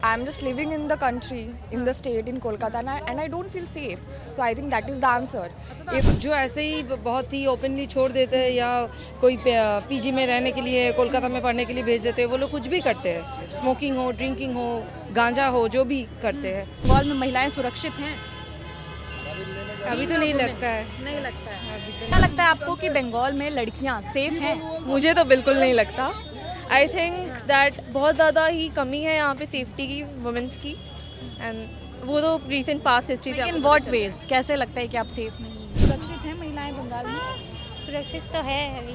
I'm just living in the country, in the state, in Kolkata, and I don't feel safe. So I think that is the answer. if जो ऐसे ही बहुत ही openly छोड़ देते हैं या कोई PG में रहने के लिए कोलकाता में पढ़ने के लिए भेज देते हैं, वो लोग कुछ भी करते हैं, स्मोकिंग हो, ड्रिंकिंग हो, गांजा हो, जो भी करते हैं। बंगाल में महिलाएं सुरक्षित हैं? अभी तो नहीं लगता है। नहीं लगता है। अभी तो क्या लगता है आपको कि बंगाल में लड़कियां सेफ हैं? मुझे तो बिल्कुल नहीं लगता। आई थिंक दैट बहुत ज़्यादा ही कमी है यहाँ पे सेफ्टी की, वुमेंस की, एंड वो तो रिसेंट पास्ट हिस्ट्री से इन व्हाट वेज कैसे लगता है कि आप सेफ नहीं हैं? सुरक्षित हैं महिलाएं बंगाल में? सुरक्षित तो है अभी।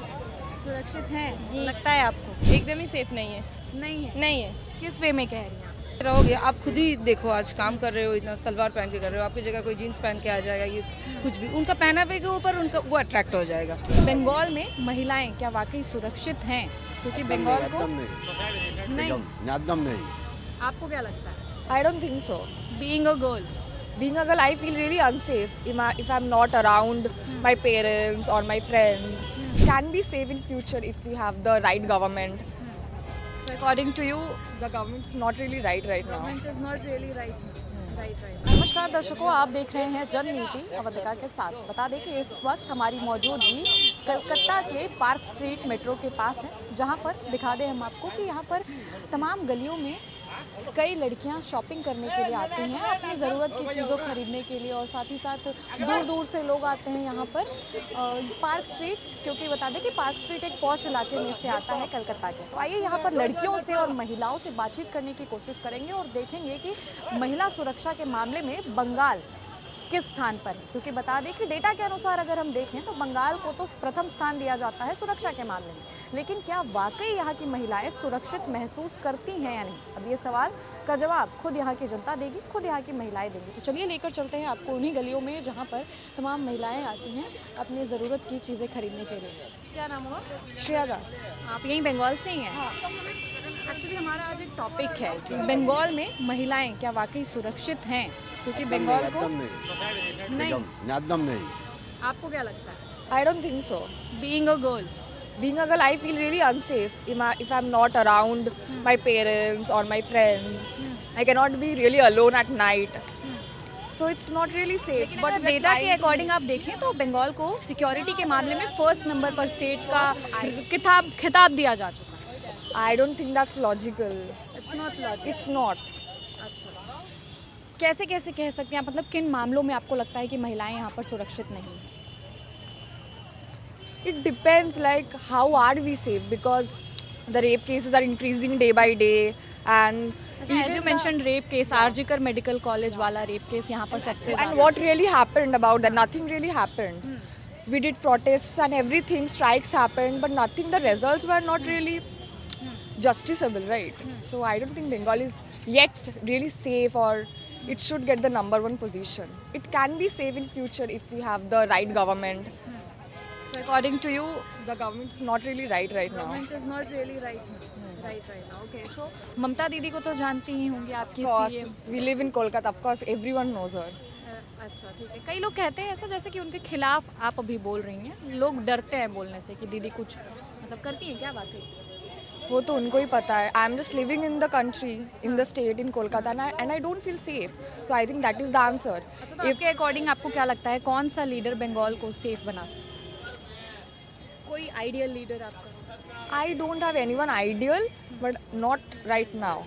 सुरक्षित हैं जी। लगता है आपको? एकदम ही सेफ नहीं है। नहीं है। नहीं है। किस वे में कह रही हैं? रहोगे आप खुद ही देखो, आज काम कर रहे हो, इतना सलवार पहन के कर रहे हो, आपकी जगह कोई जीन्स पहन के आ जाएगा, ये कुछ भी उनका पहनावे के ऊपर उनका वो अट्रैक्ट हो जाएगा। बंगाल में महिलाएं क्या वाकई सुरक्षित हैं? क्योंकि बंगाल को नहीं। एकदम नहीं। आपको क्या लगता है? I don't think so. Being a girl Being a girl, I feel really unsafe if I'm not around my parents or my friends. Can be safe in future if we have the right government. According to you The government's not really right now. Is not really right. नमस्कार दर्शकों, आप देख रहे हैं जननीति अवंतिका के साथ। बता दें कि इस वक्त हमारी मौजूदगी कलकत्ता के पार्क स्ट्रीट मेट्रो के पास है, जहां पर दिखा दें हम आपको कि यहां पर तमाम गलियों में कई लड़कियां शॉपिंग करने के लिए आती हैं, अपनी ज़रूरत की चीज़ों खरीदने के लिए, और साथ ही साथ दूर दूर से लोग आते हैं यहाँ पर पार्क स्ट्रीट, क्योंकि बता दें कि पार्क स्ट्रीट एक पॉश इलाके में से आता है कलकत्ता के। तो आइए यहाँ पर लड़कियों से और महिलाओं से बातचीत करने की कोशिश करेंगे और देखेंगे कि महिला सुरक्षा के मामले में बंगाल किस स्थान पर है। क्योंकि बता दें कि डेटा के अनुसार अगर हम देखें तो बंगाल को तो प्रथम स्थान दिया जाता है सुरक्षा के मामले में, लेकिन क्या वाकई यहाँ की महिलाएं सुरक्षित महसूस करती हैं या नहीं? अब ये सवाल का जवाब खुद यहाँ की जनता देगी, खुद यहाँ की महिलाएं देंगी। तो चलिए लेकर चलते हैं आपको उन्हीं गलियों में जहाँ पर तमाम महिलाएं आती हैं अपनी ज़रूरत की चीज़ें खरीदने के लिए। क्या नाम हुआ? Shreya Das. आप यहीं बंगाल से ही हैं? एक्चुअली हमारा आज एक टॉपिक है कि बंगाल में महिलाएं क्या वाकई सुरक्षित हैं? क्योंकि बंगाल को नहीं। एकदम नहीं। आपको क्या लगता है? I don't think so. Being a girl Being a girl, I feel really unsafe if I'm not around my parents or my friends. I cannot be really alone at night. So it's not really safe. लेकिन But अगर we're data के trying to- according आप देखें तो बंगाल को security के मामले में फर्स्ट नंबर पर स्टेट का खिताब दिया जा चुका है। I don't think that's logical. It's not logic. It's not. अच्छा, कैसे कैसे कह सकते हैं आप, मतलब किन मामलों में आपको लगता है कि महिलाएं यहाँ पर सुरक्षित नहीं हैं? It depends like how are we safe, because the rape cases are increasing day by day, and as you mentioned rape case, RG Kar medical college वाला रेप केस यहाँ पर सबसे and ज़्यादा। what really happened about that? Nothing really happened. We did protests and everything, strikes happened, but nothing. The results were not really justiciable, right? So I don't think Bengal is yet really safe, or it should get the #1 position. It can be safe in future if we have the right government. So according to you, The government's not really right now. government is not really right now. Okay, so ममता दीदी को तो जानती ही होंगी आपकी Of course, CM. we live in Kolkata. Of course, everyone knows her. अच्छा, ठीक है। कई लोग कहते हैं ऐसा जैसे कि उनके खिलाफ आप अभी बोल रही हैं, लोग डरते हैं बोलने से कि दीदी कुछ मतलब करती हैं क्या बातें? वो तो उनको ही पता है. I am just living in the country, in the state, in Kolkata, and I don't feel safe. So I think that is the answer. अच्छा, तो आपके अकॉर्डिंग आपको क्या लगता है कौन सा लीडर बंगाल को सेफ बना सकता है? कोई आइडियल लीडर आपका? I don't have anyone ideal, but not right now.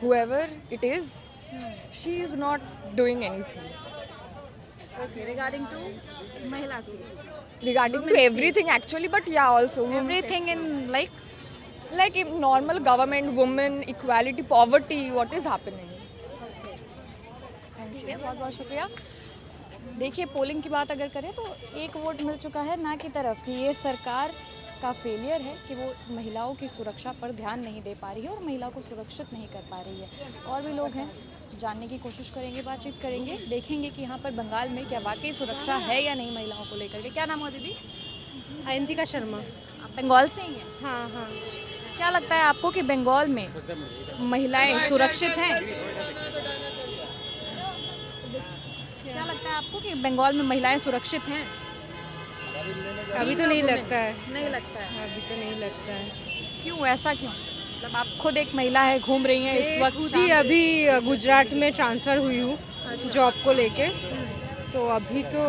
Whoever it is, she is not doing anything. Okay, regarding to महिला से Regarding to everything actually, but yeah, also everything in like in normal government, women, equality, poverty, what is happening? ठीक है, बहुत बहुत शुक्रिया। देखिए, polling की बात अगर करें तो एक वोट मिल चुका है ना की तरफ कि ये सरकार का फेलियर है कि वो महिलाओं की सुरक्षा पर ध्यान नहीं दे पा रही है और महिलाओं को सुरक्षित नहीं कर पा रही है। और भी लोग हैं, जानने की कोशिश करेंगे, बातचीत करेंगे, देखेंगे कि यहाँ पर बंगाल में क्या वाकई सुरक्षा है या नहीं महिलाओं को लेकर के। क्या नाम है दीदी? अयंतिका शर्मा। आप बंगाल से ही हैं? हाँ हाँ। क्या लगता है आपको कि बंगाल में महिलाएं सुरक्षित हैं? क्या लगता है आपको कि बंगाल में महिलाएं सुरक्षित हैं? अभी तो नहीं लगता है। नहीं लगता है। अभी तो नहीं लगता है। क्यों, ऐसा क्यों? मतलब आप खुद एक महिला है, घूम रही हैं इस वक्त खुद ही अभी गुजरात में ट्रांसफ़र हुई हूँ जॉब को लेके, तो अभी तो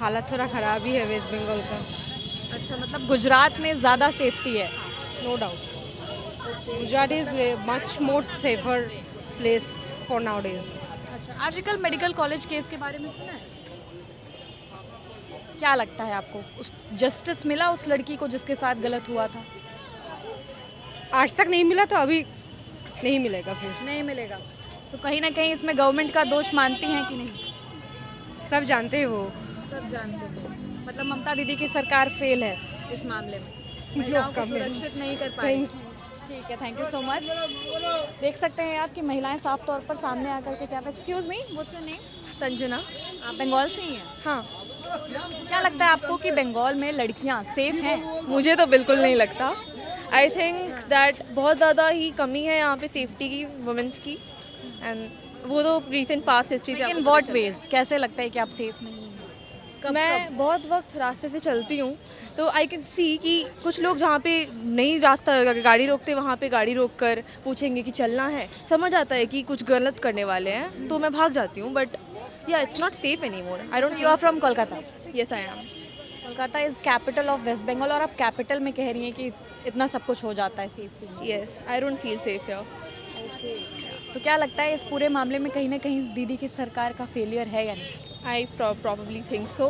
हालत थोड़ा ख़राब ही है वेस्ट बंगाल का, अच्छा, मतलब गुजरात में ज़्यादा सेफ्टी है। No doubt. Gujarat is much more safer place for nowadays. अच्छा, आजकल मेडिकल कॉलेज केस के बारे में सुना है? क्या लगता है आपको, उस जस्टिस मिला उस लड़की को जिसके साथ गलत हुआ था? आज तक नहीं मिला तो अभी नहीं मिलेगा फिर। नहीं मिलेगा, तो कहीं ना कहीं इसमें गवर्नमेंट का दोष मानती हैं कि नहीं? सब जानते हैं वो। सब जानते हैं, मतलब ममता दीदी की सरकार फेल है इस मामले में, महिलाओं को सुरक्षित नहीं कर पाई। ठीक है, थैंक यू सो मच। देख सकते हैं आप कि महिलाएं साफ तौर पर सामने आकर के क्या, excuse me, what's your name? Sanjana. आप बंगाल से ही हैं? हाँ, क्या लगता है आपको कि बंगाल में लड़कियां सेफ हैं? मुझे तो बिल्कुल नहीं लगता। आई थिंक दैट बहुत ज़्यादा ही कमी है यहाँ पे सेफ्टी की, वुमेंस की, एंड वो तो रिसेंट पास्ट हिस्ट्री से इन आपको व्हाट पता वेज कैसे लगता है कि आप सेफ नहीं हैं? चलता है। मैं बहुत वक्त रास्ते से चलती हूँ तो आई कैन सी कि कुछ लोग जहाँ पे नहीं रास्ता गाड़ी रोकते वहाँ पे गाड़ी रोक कर पूछेंगे कि चलना है, समझ आता है कि कुछ गलत करने वाले हैं, तो मैं भाग जाती हूँ। But yeah it's not safe anymore. I don't you are from Kolkata? Yes I am. Kolkata is capital of West Bengal, और आप कैपिटल में कह रही हैं कि इतना सब कुछ हो जाता है सेफ्टी में। Yes, I don't feel safe here. तो क्या लगता है इस पूरे मामले में कहीं ना कहीं दीदी की सरकार का फेलियर है या नहीं? I probably think so,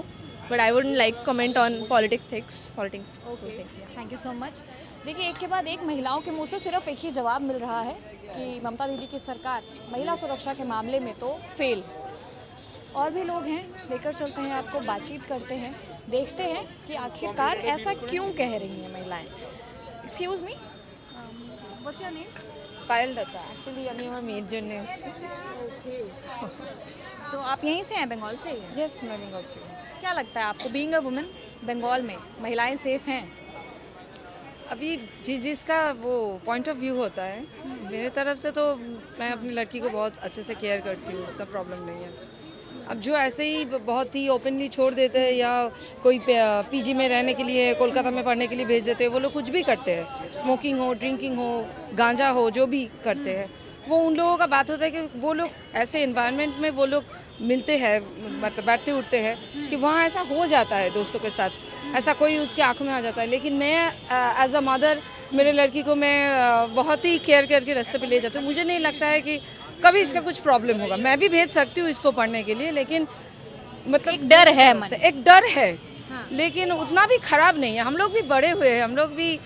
but I wouldn't like comment on politics. Thank you so much. देखिए, एक के बाद एक महिलाओं के मुंह से सिर्फ एक ही जवाब मिल रहा है कि ममता दीदी की सरकार महिला सुरक्षा के मामले में तो फेल। और भी लोग हैं, लेकर चलते हैं आपको, बातचीत करते हैं, देखते हैं कि आखिरकार ऐसा क्यों कह रही हैं महिलाएं। Excuse me, what's your name? Payal Datta, actually I am a made journalist. तो आप यहीं से हैं, बंगाल से ही हैं? यस, मैं बंगाल से हूँ। क्या लगता है आपको, बीइंग अ वुमेन, बंगाल में महिलाएं सेफ हैं? अभी जिसका वो पॉइंट ऑफ व्यू होता है, मेरे तरफ से तो मैं अपनी लड़की को बहुत अच्छे से केयर करती हूँ, उतना प्रॉब्लम नहीं है। अब जो ऐसे ही बहुत ही ओपनली छोड़ देते हैं या कोई पीजी में रहने के लिए, कोलकाता में पढ़ने के लिए भेज देते हैं, वो लोग कुछ भी करते हैं, स्मोकिंग हो, ड्रिंकिंग हो, गांजा हो, जो भी करते हैं, वो उन लोगों का बात होता है कि वो लोग ऐसे इन्वायरमेंट में वो लोग मिलते हैं, मतलब बैठते उठते हैं कि वहाँ ऐसा हो जाता है दोस्तों के साथ, ऐसा कोई उसके आंखों में आ जाता है। लेकिन मैं एज अ मदर मेरे लड़की को मैं बहुत ही केयर करके रास्ते पे ले जाती हूँ। मुझे नहीं लगता है कि कभी इसका कुछ प्रॉब्लम होगा। मैं भी भेज सकती हूँ इसको पढ़ने के लिए, लेकिन मतलब एक डर है मन। एक डर है, लेकिन उतना भी खराब नहीं है। हम लोग भी बड़े हुए हैं, हम लोग भी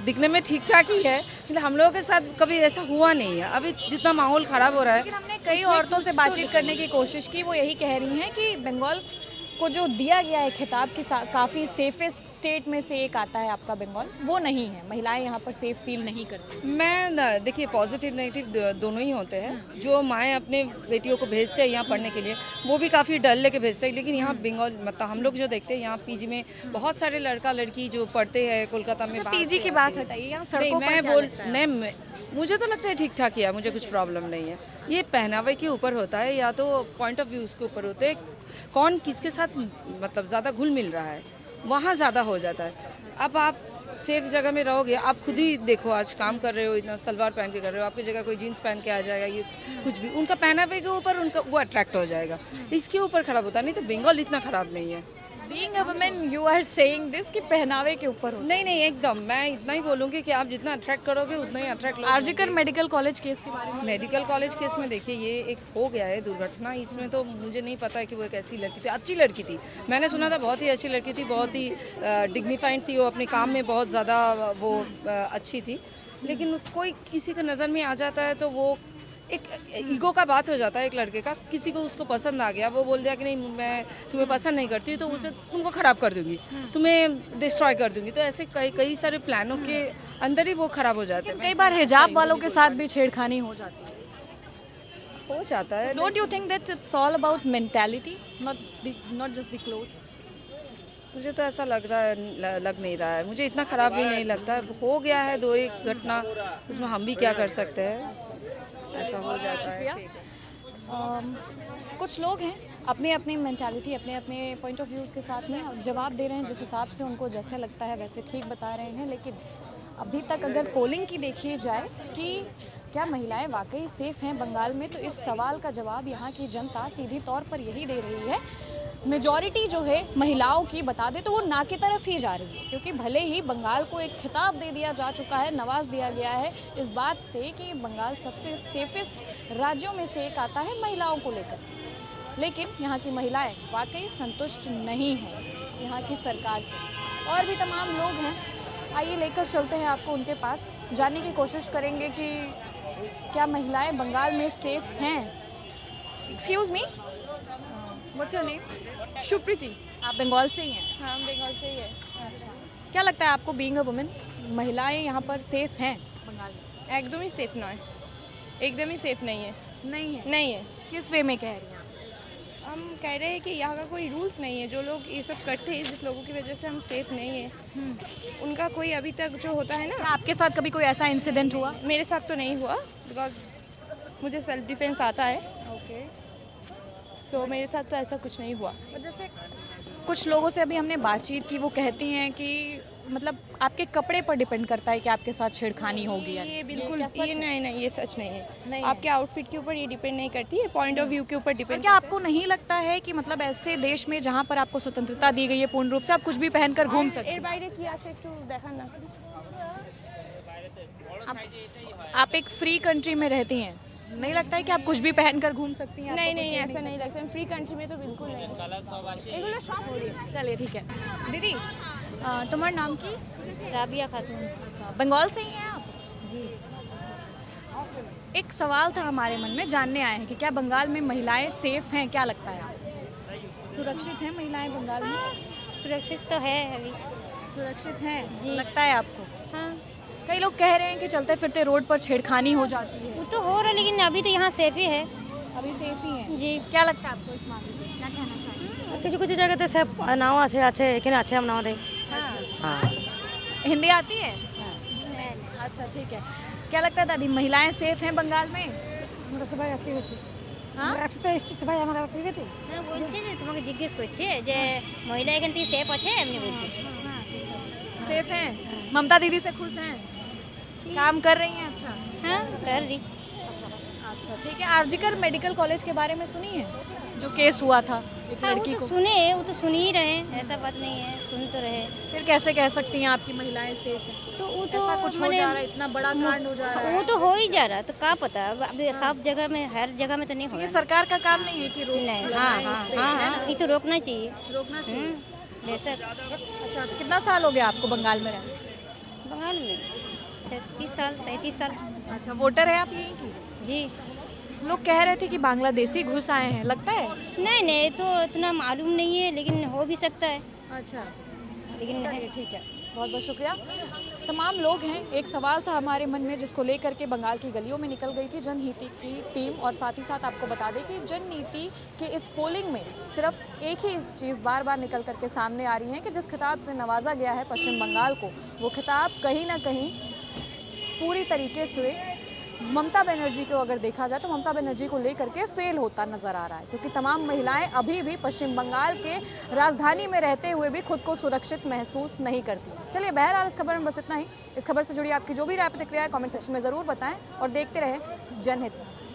दिखने में ठीक ठाक ही है, लेकिन हम लोगों के साथ कभी ऐसा हुआ नहीं है। अभी जितना माहौल ख़राब हो रहा है, लेकिन हमने कई औरतों से बातचीत करने की कोशिश की, वो यही कह रही हैं कि बंगाल को जो दिया गया है खिताब की काफ़ी सेफेस्ट स्टेट में से एक आता है आपका बंगाल, वो नहीं है। महिलाएं यहाँ पर सेफ फील नहीं करती। मैं देखिए, पॉजिटिव नेगेटिव दोनों ही होते हैं। जो माएँ अपने बेटियों को भेजते हैं यहाँ पढ़ने के लिए, वो भी काफ़ी डर लेके भेजते हैं। लेकिन यहाँ बंगाल, मतलब हम लोग जो देखते हैं यहाँ पीजी में बहुत सारे लड़का लड़की जो पढ़ते हैं कोलकाता में। पीजी की बात हटाइए, यहाँ सड़कों पर मैं क्या लगता है? नहीं, मुझे तो लगता है ठीक ठाक ही है, मुझे कुछ प्रॉब्लम नहीं है। ये पहनावे के ऊपर होता है या तो पॉइंट ऑफ व्यू उसके ऊपर होते हैं, कौन किसके साथ मतलब ज़्यादा घुल मिल रहा है, वहाँ ज़्यादा हो जाता है। अब आप सेफ जगह में रहोगे, आप खुद ही देखो, आज काम कर रहे हो, इतना सलवार पहन के कर रहे हो, आपकी जगह कोई जीन्स पहन के आ जाएगा, ये कुछ भी उनका पहनावे के ऊपर उनका वो अट्रैक्ट हो जाएगा, इसके ऊपर खराब होता है। नहीं तो बंगाल इतना ख़राब नहीं है। Being a woman, you are saying this कि पहनावे के ऊपर होता नहीं, एकदम मैं इतना ही बोलूँगी कि आप जितना अट्रैक्ट करोगे उतना ही अट्रैक्ट है। आरजीकर मेडिकल कॉलेज केस के बारे में? मेडिकल कॉलेज केस में देखिए, ये एक हो गया है दुर्घटना। इसमें तो मुझे नहीं पता है कि वो एक ऐसी लड़की थी, अच्छी लड़की थी, मैंने सुना था बहुत ही अच्छी लड़की थी, बहुत ही डिग्निफाइड थी, वो अपने काम में बहुत ज़्यादा वो अच्छी थी। लेकिन कोई किसी के नज़र में आ जाता है तो वो एक ईगो का बात हो जाता है। एक लड़के का किसी को उसको पसंद आ गया, वो बोल दिया कि नहीं मैं तुम्हें पसंद नहीं करती, तो उसे तुमको ख़राब कर दूंगी, तुम्हें डिस्ट्रॉय कर दूंगी। तो ऐसे कई सारे प्लानों के अंदर ही वो ख़राब हो जाते हैं। कई बार हिजाब वालों के साथ भी छेड़खानी हो जाती है। हो जाता है। Don't you think that it's all about mentality, not just the clothes? मुझे तो ऐसा लग नहीं रहा है। मुझे इतना ख़राब भी नहीं लगता है। हो गया है दो एक घटना, उसमें हम भी क्या कर सकते हैं, ऐसा हो जाता है। ठीक है। कुछ लोग हैं अपनी अपनी मेंटालिटी, अपने अपने पॉइंट ऑफ व्यूज़ के साथ में जवाब दे रहे हैं, जिस हिसाब से उनको जैसे लगता है वैसे ठीक बता रहे हैं। लेकिन अभी तक अगर पोलिंग की देखी जाए कि क्या महिलाएं वाकई सेफ हैं बंगाल में, तो इस सवाल का जवाब यहाँ की जनता सीधी तौर पर यही दे रही है। मेजॉरिटी जो है महिलाओं की बता दे तो वो ना की तरफ ही जा रही है, क्योंकि भले ही बंगाल को एक खिताब दे दिया जा चुका है, नवाज दिया गया है इस बात से कि बंगाल सबसे सेफेस्ट राज्यों में से एक आता है महिलाओं को लेकर, लेकिन यहाँ की महिलाएं वाकई संतुष्ट नहीं हैं यहाँ की सरकार से। और भी तमाम लोग हैं, आइए लेकर चलते हैं आपको उनके पास, जानने की कोशिश करेंगे कि क्या महिलाएं बंगाल में सेफ हैं। Excuse me, what's your name? Supriti. आप बंगाल से ही हैं? हाँ, बंगाल से ही है। क्या लगता है आपको, बीइंग अ वुमेन, महिलाएं यहाँ पर सेफ हैं बंगाल में? एकदम ही सेफ ना है, एकदम ही सेफ नहीं है। नहीं है। नहीं है। किस वे में कह रही हैं आप? हम कह रहे हैं कि यहाँ का कोई रूल्स नहीं है। जो लोग ये सब करते हैं, जिस लोगों की वजह से हम सेफ नहीं है, उनका कोई अभी तक जो होता है क्या ना, आपके साथ कभी कोई ऐसा इंसिडेंट हुआ? मेरे साथ तो नहीं हुआ, बिकॉज मुझे सेल्फ डिफेंस आता है। ओके। सो मेरे साथ तो ऐसा कुछ नहीं हुआ। जैसे कुछ लोगों से अभी हमने बातचीत की, वो कहती हैं कि मतलब आपके कपड़े पर डिपेंड करता है कि आपके साथ छेड़खानी होगी या ये नहीं। बिल्कुल क्या सच ये है? नहीं, ये सच नहीं है। नहीं आपके आउटफिट के ऊपर ये डिपेंड नहीं करती है, पॉइंट ऑफ व्यू के ऊपर पर डिपेंड। क्या आपको नहीं लगता है कि मतलब ऐसे देश में जहाँ पर आपको स्वतंत्रता दी गई है पूर्ण रूप से, आप कुछ भी पहनकर घूम सकते এর हैं? বাইরে কি আছে একটু দেখান না। आप एक फ्री कंट्री में रहती हैं, नहीं लगता है कि आप कुछ भी पहनकर घूम सकती हैं? नहीं नहीं, ऐसा नहीं लगता। फ्री कंट्री में तो बिल्कुल नहीं। এগুলো সব चलिए ठीक है। दीदी, तुम्हारा नाम की? राबिया खातून। बंगाल से ही हैं आप? जी। एक सवाल था हमारे मन में, जानने आए हैं कि क्या बंगाल में महिलाएं सेफ हैं, क्या लगता है आप? सुरक्षित हैं महिलाएं बंगाल में? सुरक्षित तो है अभी। सुरक्षित हैं जी। लगता है आपको? हाँ, कई लोग कह रहे हैं कि चलते फिरते रोड पर छेड़खानी हो जाती है। वो तो हो रहा है, लेकिन अभी तो यहाँ सेफ ही है। अभी सेफ ही हैं? जी। क्या लगता है आपको इस मामले में, क्या कहना चाहिए? কিছু কিছু জায়গাতে সব নাও আছে আছে এখানে আছে আমরা আমাদের হ্যাঁ हिंदी आती है? अच्छा ठीक है। क्या लगता है दादी, महिलाएं सेफ हैं बंगाल में? আমরা সবাই একই হচ্ছে हाँ? আমরা একসাথে এসেছি সবাই আমরা একই বেটে হ্যাঁ, বলছে যে তোমাকে জিজ্ঞেস করছে যে মহিলা এখান থেকে সেফ আছে, এমনি বলছে। सेफ हैं? ममता दीदी से खुश हैं? काम कर रही हैं? अच्छा हाँ, कर रही। अच्छा ठीक है। आरजीकर मेडिकल कॉलेज के बारे में सुनी है, जो केस हुआ था एक हाँ, वो लड़की तो को? सुने, वो तो सुन ही रहे, ऐसा बात नहीं है, सुन तो रहे। फिर कैसे कह सकती हैं आपकी महिलाएं सेफ हैं? तो वो तो ऐसा कुछ हो माने- जा रहा है, इतना बड़ा कांड हो जा रहा है। वो तो हो ही जा रहा, तो क्या पता अब अभी सब जगह में, हर जगह में तो नहीं हो ये रहा। सरकार का काम नहीं है कि रोक नहीं, लगाए हाँ इस हाँ पे, हाँ है हाँ, ना? ये तो रोकना चाहिए। रोकना चाहिए। बेशक। अच्छा, कितना साल हो गया आपको बंगाल में रहने? बंगाल में 36 साल 37 साल। अच्छा, वोटर है आप यहीं की? जी। लोग कह रहे थे कि बांग्लादेशी घुस आए हैं, लगता है? नहीं नहीं, तो इतना मालूम नहीं है, लेकिन हो भी सकता है, अच्छा लेकिन चलिए ठीक है, बहुत बहुत शुक्रिया। तमाम लोग हैं। एक सवाल था हमारे मन में जिसको लेकर के बंगाल की गलियों में निकल गई थी जनहित की टीम, और साथ ही साथ आपको बता दें कि जननीति के इस पोलिंग में सिर्फ एक ही चीज़ बार बार निकल करके सामने आ रही है कि जिस खिताब से नवाजा गया है पश्चिम बंगाल को, वो खिताब कहीं ना कहीं पूरी तरीके से ममता बनर्जी को अगर देखा जाए तो ममता बनर्जी को लेकर के फेल होता नजर आ रहा है, क्योंकि तमाम महिलाएं अभी भी पश्चिम बंगाल के राजधानी में रहते हुए भी खुद को सुरक्षित महसूस नहीं करती। चलिए बहरहाल इस खबर में बस इतना ही। इस खबर से जुड़ी आपकी जो भी राय प्रतिक्रिया है कमेंट सेक्शन में ज़रूर बताएं और देखते रहें जनहित।